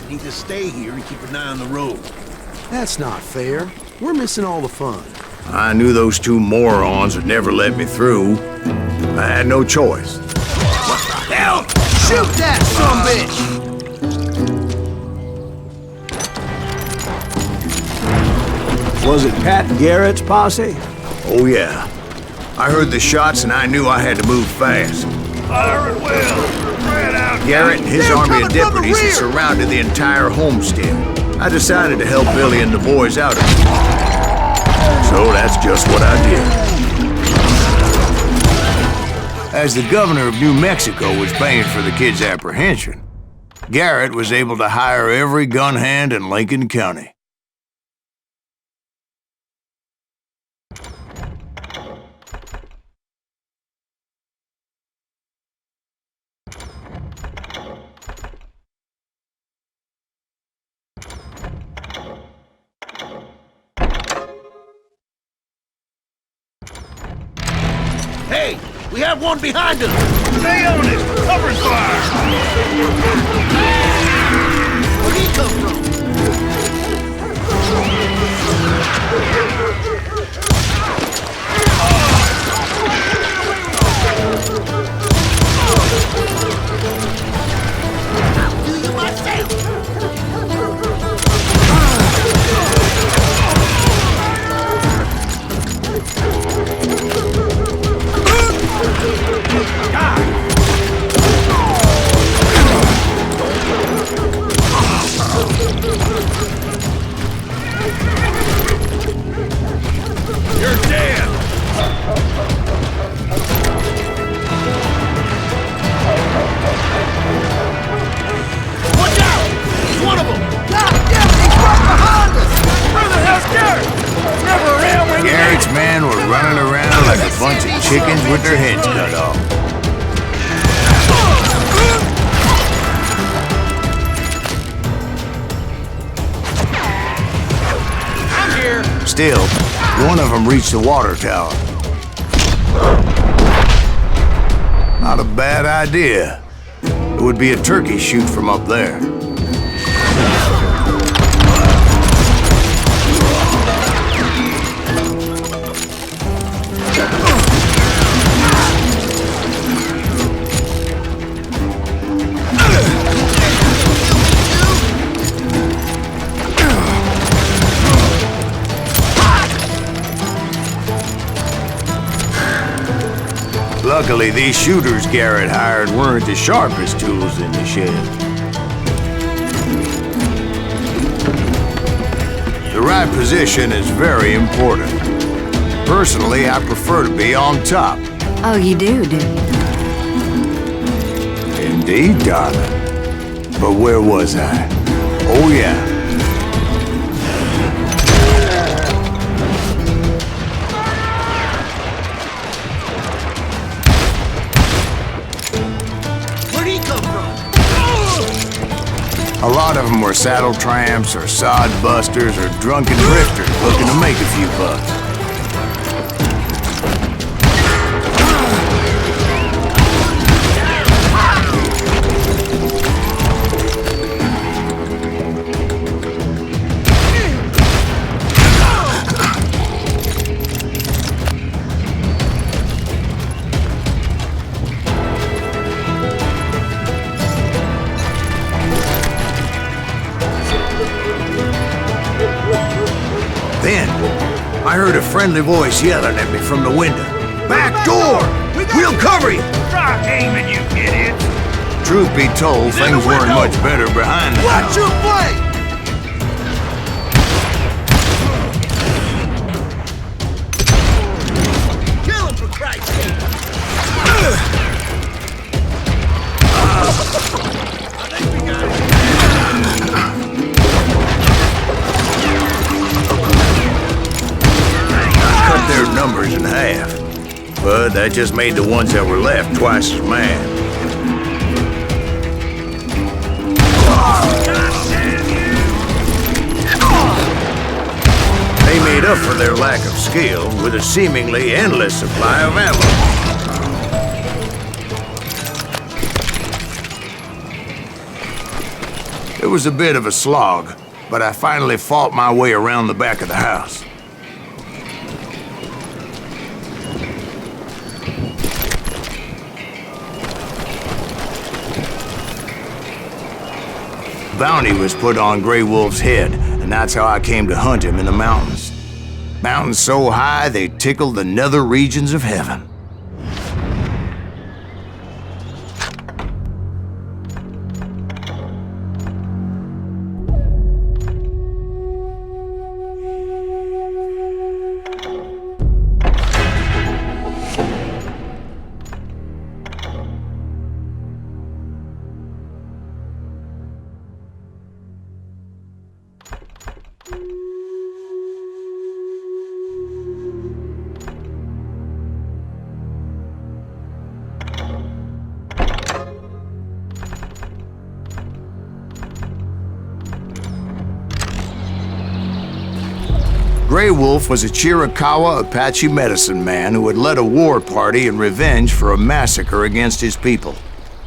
You need to stay here and keep an eye on the road. That's not fair. We're missing all the fun. I knew those two morons would never let me through. I had no choice. What the hell? Shoot that sumbitch! Was it Pat Garrett's posse? Oh yeah. I heard the shots and I knew I had to move fast. Fire at will! Spread out! Garrett and his They're army of coming from the deputies had rear! surrounded the entire homestead. I decided to help Billy and the boys out of it. So that's just what I did. As the governor of New Mexico was paying for the kids' apprehension, Garrett was able to hire every gun hand in Lincoln County. Hey! We have one behind us! Stay on it! Cover fire! Where'd he come from? I'll do you myself! You're dead! Watch out! He's one of them! God damn it, he's right behind us! Where the hell's Garrett? Never around when Garrett's men were running around like a bunch of chickens with their heads cut off. I'm here! Still, one of them reached the water tower. Not a bad idea. It would be a turkey shoot from up there. Luckily, these shooters Garrett hired weren't the sharpest tools in the shed. The right position is very important. Personally, I prefer to be on top. Oh, you do you? Indeed, darling. But where was I? Oh, yeah. Where'd he come from? A lot of them were saddle tramps or sod busters or drunken drifters looking to make a few bucks. Then, I heard a friendly voice yelling at me from the window. Back door! We'll cover you! Try aiming, you idiots! Truth be told, things weren't much better behind the Watch house. your flank! Kill him, for Christ's sake! I think we got it. Cut their numbers in half. But that just made the ones that were left twice as mad. They made up for their lack of skill with a seemingly endless supply of ammo. It was a bit of a slog, but I finally fought my way around the back of the house. Bounty was put on Grey Wolf's head, and that's how I came to hunt him in the mountains. Mountains so high they tickled the nether regions of heaven. Grey Wolf was a Chiricahua Apache medicine man who had led a war party in revenge for a massacre against his people.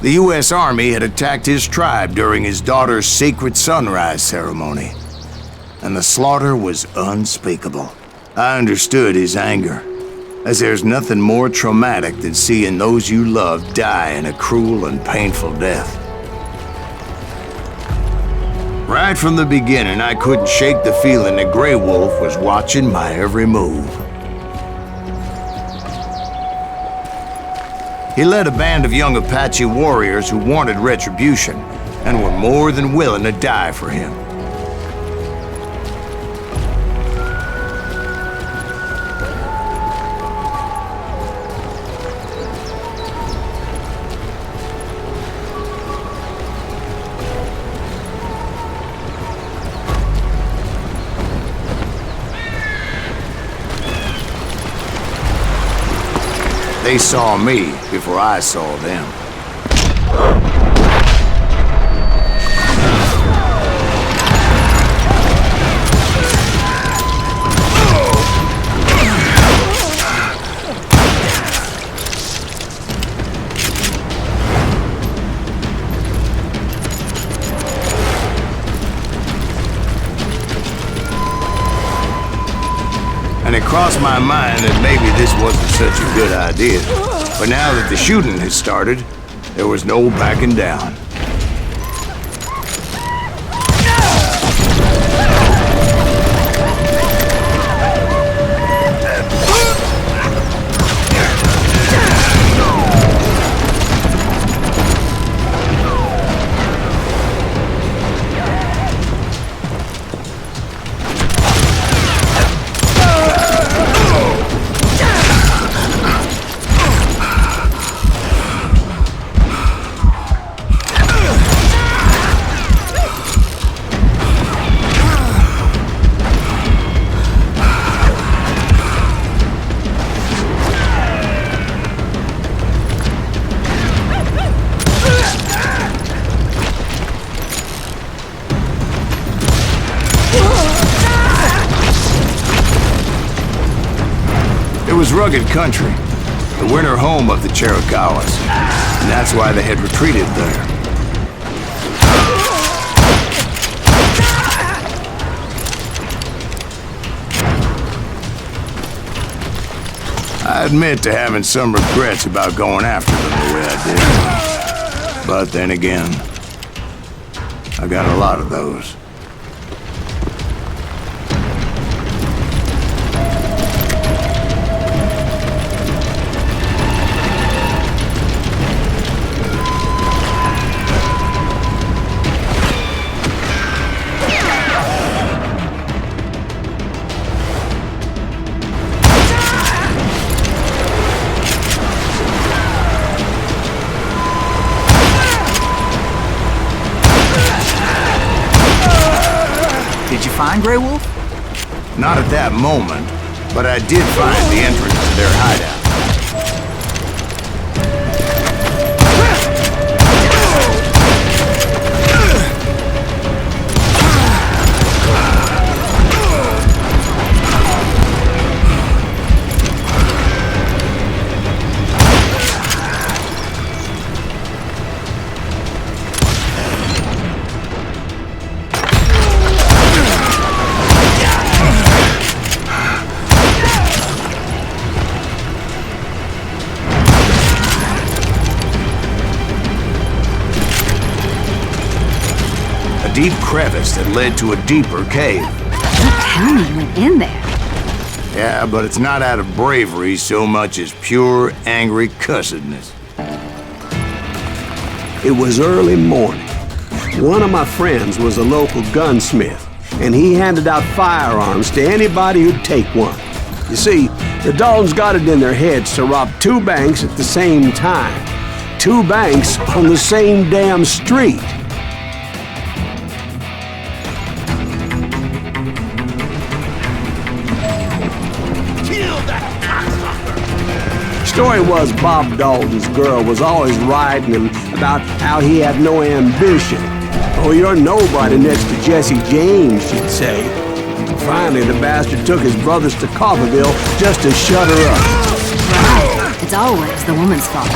The U.S. Army had attacked his tribe during his daughter's sacred sunrise ceremony, and the slaughter was unspeakable. I understood his anger, as there's nothing more traumatic than seeing those you love die in a cruel and painful death. Right from the beginning, I couldn't shake the feeling that Grey Wolf was watching my every move. He led a band of young Apache warriors who wanted retribution and were more than willing to die for him. They saw me before I saw them. And it crossed my mind that maybe this wasn't such a good idea. But now that the shooting had started, there was no backing down. It was rugged country, the winter home of the Chiricahuas, and that's why they had retreated there. I admit to having some regrets about going after them the way I did. But then again, I got a lot of those. Did you find Grey Wolf? Not at that moment, but I did find the entrance to their hideout. deep crevice that led to a deeper cave. The county went in there. Yeah, but it's not out of bravery so much as pure, angry cussedness. It was early morning. One of my friends was a local gunsmith, and he handed out firearms to anybody who'd take one. You see, the Daltons got it in their heads to rob two banks at the same time. Two banks on the same damn street. Story was Bob Dalton's girl was always riding him about how he had no ambition. Oh, you're nobody next to Jesse James, she'd say. Finally, the bastard took his brothers to Coffeyville just to shut her up. Right. It's always the woman's fault.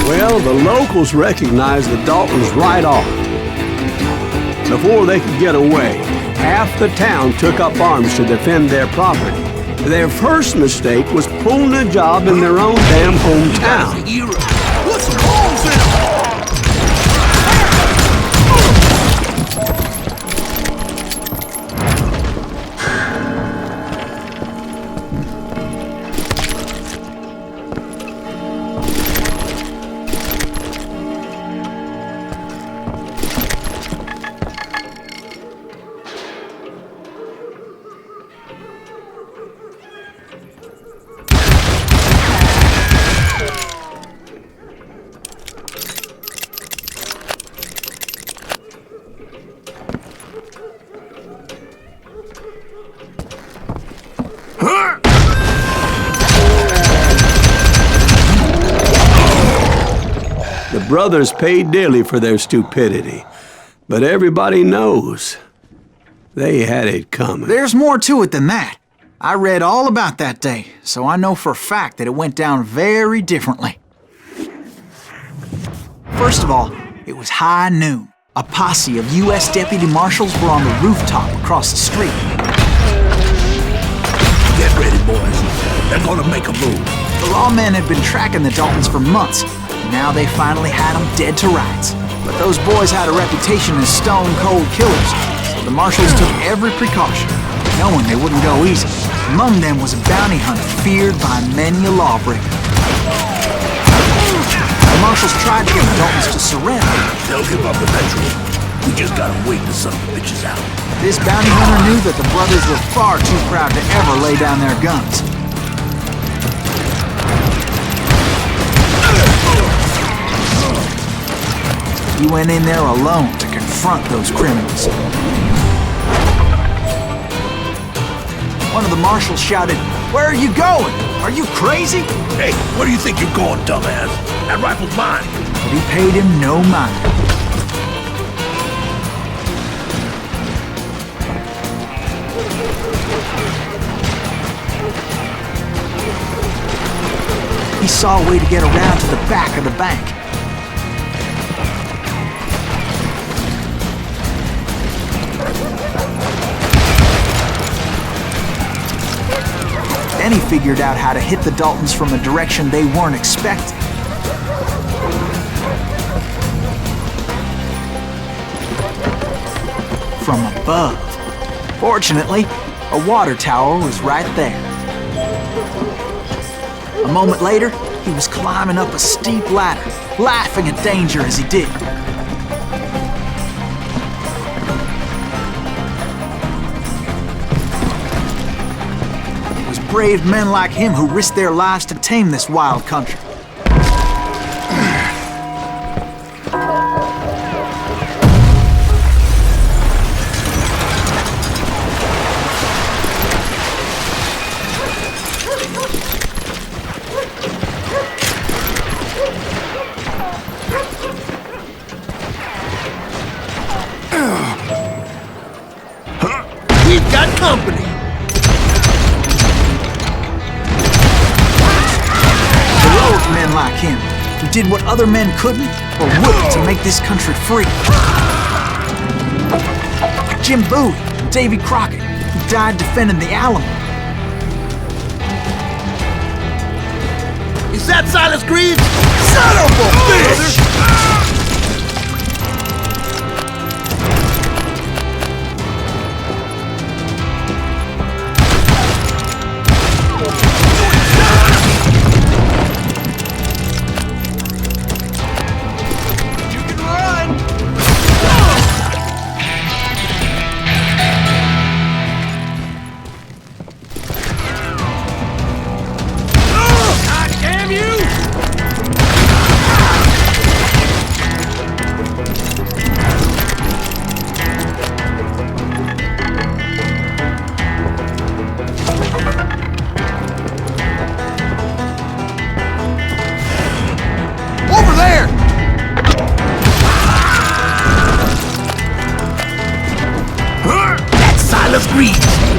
Well, the locals recognized the Daltons right off. Before they could get away, half the town took up arms to defend their property. Their first mistake was pulling a job in their own damn hometown. Put some holes in him! The brothers paid dearly for their stupidity, but everybody knows they had it coming. There's more to it than that. I read all about that day, so I know for a fact that it went down very differently. First of all, it was high noon. A posse of U.S. deputy marshals were on the rooftop across the street. Get ready, boys. They're gonna make a move. The lawmen had been tracking the Daltons for months. Now they finally had them dead to rights. But those boys had a reputation as stone-cold killers, so the marshals took every precaution, knowing they wouldn't go easy. Among them was a bounty hunter feared by many a lawbreaker. The marshals tried to get the Daltons to surrender. They'll give up eventually. We just gotta wait the son of bitches out. This bounty hunter knew that the brothers were far too proud to ever lay down their guns. He went in there alone to confront those criminals. One of the marshals shouted, "Where are you going? Are you crazy?" Hey, where do you think you're going, dumbass? That rifle's mine. But he paid him no mind. He saw a way to get around to the back of the bank. Then he figured out how to hit the Daltons from a direction they weren't expecting. From above. Fortunately, a water tower was right there. A moment later, he was climbing up a steep ladder, laughing at danger as he did. It was brave men like him who risked their lives to tame this wild country. We've got company. Heroic men like him, who did what other men couldn't or wouldn't to make this country free. Like Jim Bowie and Davy Crockett, who died defending the Alamo. Is that Silas Greaves? Son of a bitch!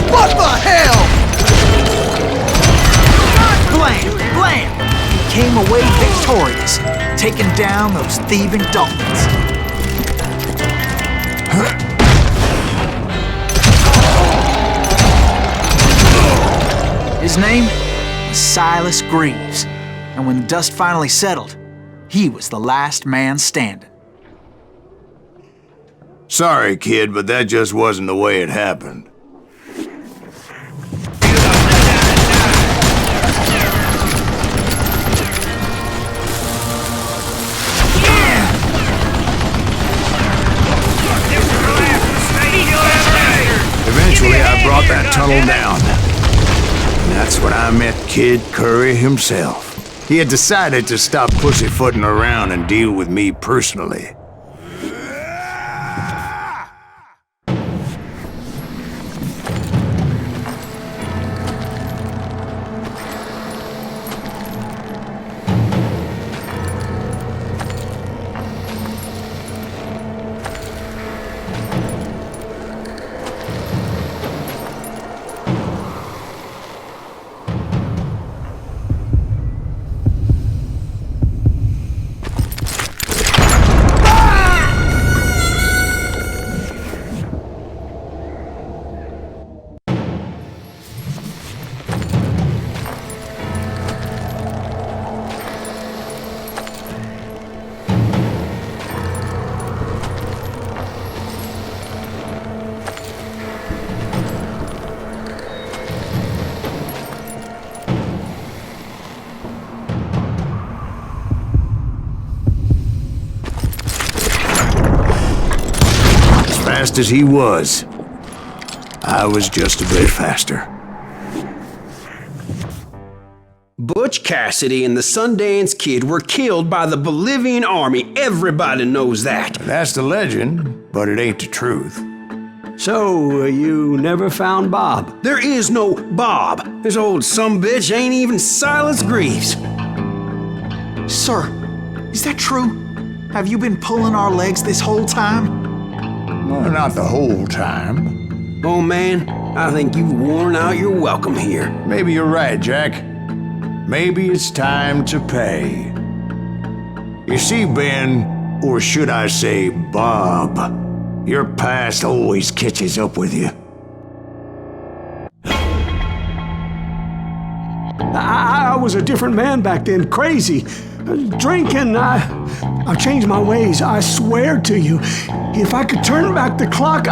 What the hell? Blam! Blam! He came away victorious, taking down those thieving Daltons. His name was Silas Greaves, and when the dust finally settled, he was the last man standing. Sorry, kid, but that just wasn't the way it happened. Eventually, I brought that tunnel down. And that's when I met Kid Curry himself. He had decided to stop pussyfooting around and deal with me personally. Fast as he was, I was just a bit faster. Butch Cassidy and the Sundance Kid were killed by the Bolivian army. Everybody knows that. That's the legend, but it ain't the truth. So, you never found Bob? There is no Bob. This old sumbitch ain't even Silas Greaves. Sir, is that true? Have you been pulling our legs this whole time? Well, not the whole time. Oh man, I think you've worn out your welcome here. Maybe you're right, Jack. Maybe it's time to pay. You see, Ben, or should I say Bob, your past always catches up with you. I was a different man back then, crazy. Drinking, I changed my ways, I swear to you. If I could turn back the clock,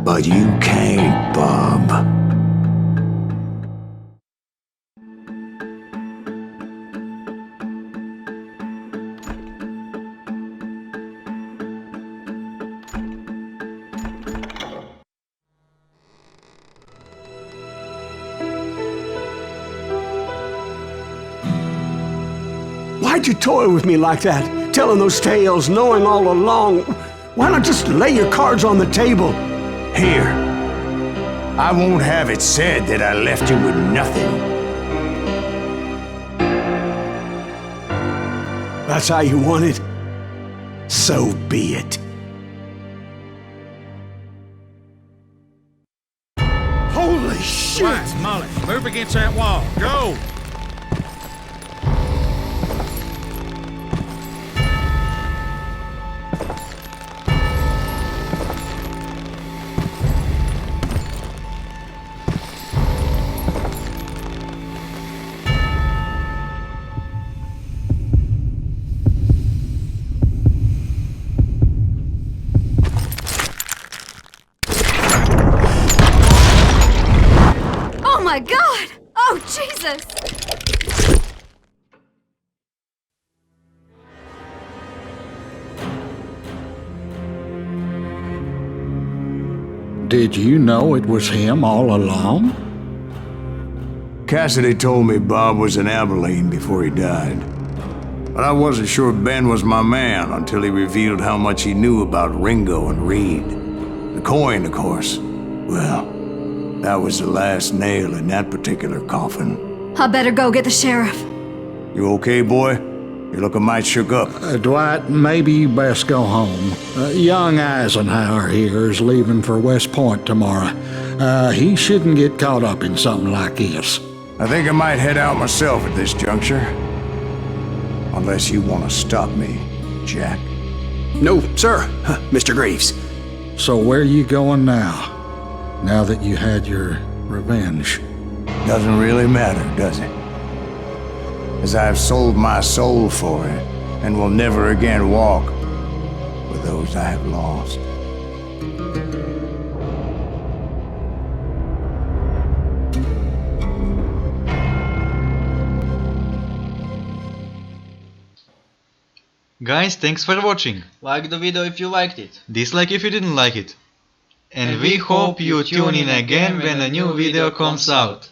But you can't, Bob. Why'd you toy with me like that? Telling those tales, knowing all along. Why not just lay your cards on the table? Here. I won't have it said that I left you with nothing. That's how you want it? So be it. Holy shit! Right, Molly, move against that wall. Go! my God! Oh, Jesus! Did you know it was him all along? Cassidy told me Bob was in Abilene before he died. But I wasn't sure Ben was my man until he revealed how much he knew about Ringo and Reed. The coin, of course. Well, that was the last nail in that particular coffin. I better go get the sheriff. You okay, boy? You're looking mighty shook up. Dwight, maybe you best go home. Young Eisenhower here is leaving for West Point tomorrow. He shouldn't get caught up in something like this. I think I might head out myself at this juncture. Unless you want to stop me, Jack. No, sir, Mr. Greaves. So where you going now? Now that you had your revenge? Doesn't really matter, does it? As I've sold my soul for it, and will never again walk with those I have lost. Guys, thanks for watching. Like the video if you liked it. Dislike if you didn't like it. And we hope you tune in again when a new video comes out.